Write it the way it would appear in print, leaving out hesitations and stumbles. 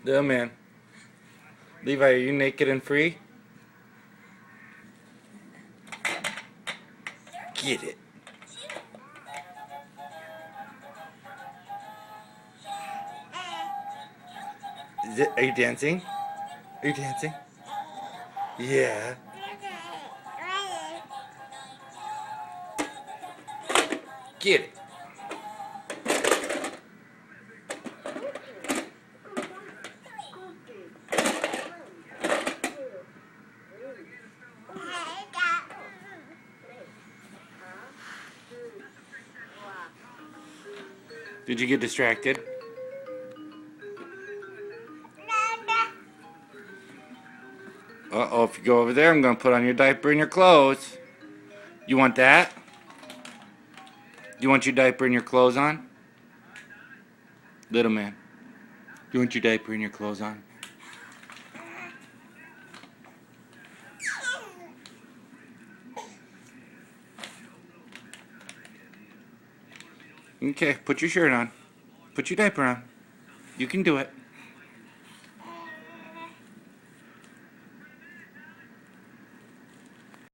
Little man. Levi, are you naked and free? Get it. Are you dancing? Are you dancing? Yeah. Get it. Did you get distracted? Uh-oh, if you go over there, I'm going to put on your diaper and your clothes. You want that? You want your diaper and your clothes on? Little man, you want your diaper and your clothes on? Okay, put your shirt on. Put your diaper on. You can do it.